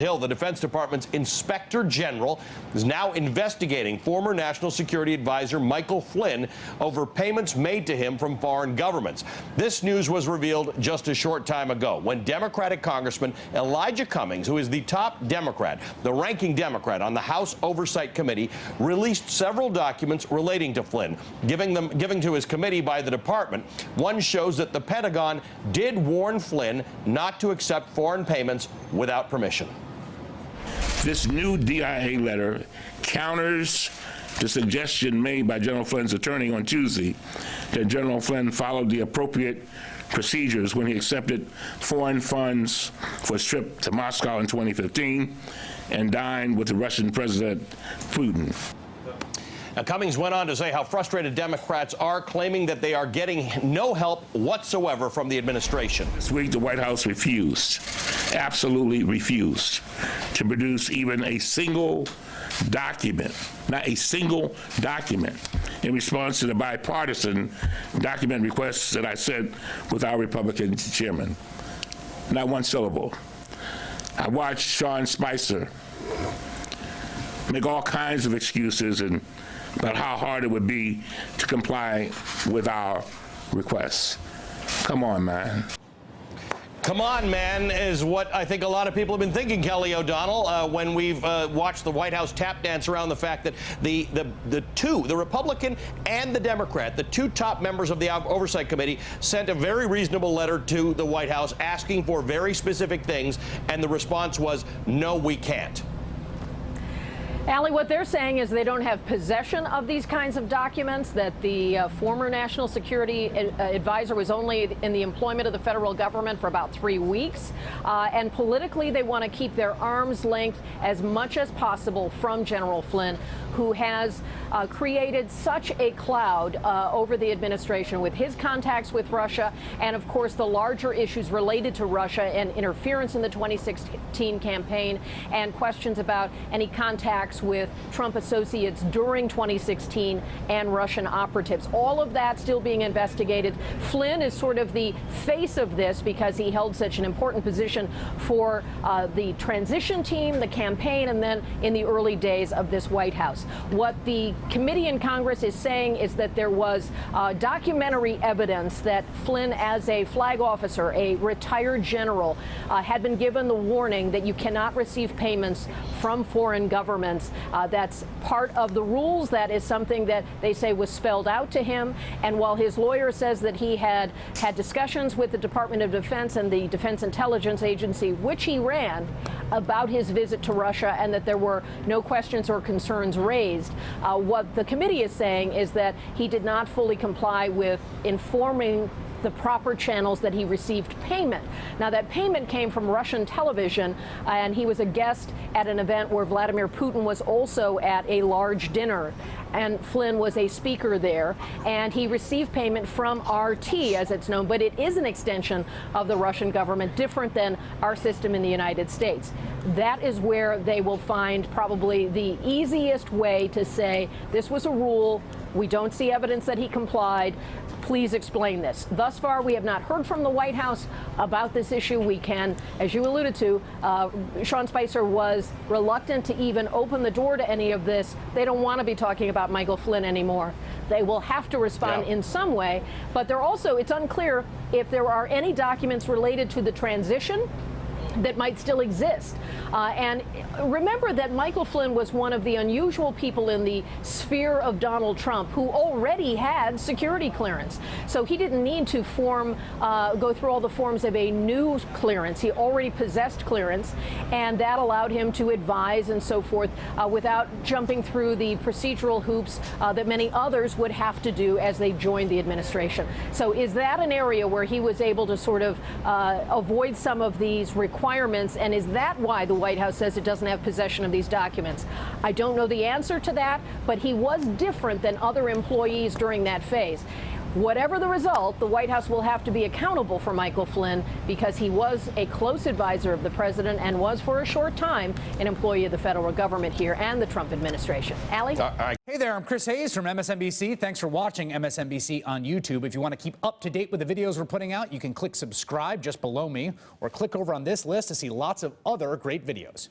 Hill, the Defense Department's Inspector General, is now investigating former National Security Advisor Michael Flynn over payments made to him from foreign governments. This news was revealed just a short time ago when Democratic Congressman Elijah Cummings, who is the top Democrat, the ranking Democrat on the House Oversight Committee, released several documents relating to Flynn, given to his committee by the department. One shows that the Pentagon did warn Flynn not to accept foreign payments without permission. This new DIA letter counters the suggestion made by General Flynn's attorney on Tuesday that General Flynn followed the appropriate procedures when he accepted foreign funds for his trip to Moscow in 2015 and dined with the Russian President Putin. Now, Cummings went on to say how frustrated Democrats are, claiming that they are getting no help whatsoever from the administration. This week, the White House refused, absolutely refused, to produce even a single document, not a single document, in response to the bipartisan document requests that I sent with our Republican chairman. Not one syllable. I watched Sean Spicer make all kinds of excuses about how hard it would be to comply with our requests. Come on, man. Come on, man, is what I think a lot of people have been thinking, Kelly O'Donnell, when we've watched the White House tap dance around the fact that the Republican and the Democrat, the two top members of the Oversight Committee, sent a very reasonable letter to the White House asking for very specific things, and the response was, no, we can't. Allie, what they're saying is they don't have possession of these kinds of documents, that the former National Security Advisor was only in the employment of the federal government for about 3 weeks. And politically, they want to keep their arm's length as much as possible from General Flynn, who has created such a cloud over the administration with his contacts with Russia and, of course, the larger issues related to Russia and interference in the 2016 campaign and questions about any contacts with Trump associates during 2016 and Russian operatives. All of that still being investigated. Flynn is sort of the face of this because he held such an important position for the transition team, the campaign, and then in the early days of this White House. What the committee in Congress is saying is that there was documentary evidence that Flynn, as a flag officer, a retired general, had been given the warning that you cannot receive payments from foreign governments. That's part of the rules. That is something that they say was spelled out to him. And while his lawyer says that he had discussions with the Department of Defense and the Defense Intelligence Agency, which he ran, about his visit to Russia and that there were no questions or concerns raised, what the committee is saying is that he did not fully comply with informing the proper channels that he received payment. Now, that payment came from Russian television, and he was a guest at an event where Vladimir Putin was also at a large dinner, and Flynn was a speaker there, and he received payment from RT, as it's known, but it is an extension of the Russian government, different than our system in the United States. That is where they will find probably the easiest way to say, this was a rule, we don't see evidence that he complied, please explain this. Thus far, we have not heard from the White House about this issue. We can, as you alluded to, Sean Spicer was reluctant to even open the door to any of this. They don't want to be talking about Michael Flynn anymore. They will have to respond in some way, but they're also, it's unclear if there are any documents related to the transition that might still exist. And remember that Michael Flynn was one of the unusual people in the sphere of Donald Trump who already had security clearance. So he didn't need to go through all the forms of a new clearance. He already possessed clearance, and that allowed him to advise and so forth without jumping through the procedural hoops that many others would have to do as they joined the administration. So is that an area where he was able to sort of avoid some of these requirements, and is that why the White House says it doesn't have possession of these documents? I don't know the answer to that, but he was different than other employees during that phase. Whatever the result, the White House will have to be accountable for Michael Flynn because he was a close advisor of the president and was for a short time an employee of the federal government here and the Trump administration. Allie? Hey there, I'm Chris Hayes from MSNBC. Thanks for watching MSNBC on YouTube. If you want to keep up to date with the videos we're putting out, you can click subscribe just below me or click over on this list to see lots of other great videos.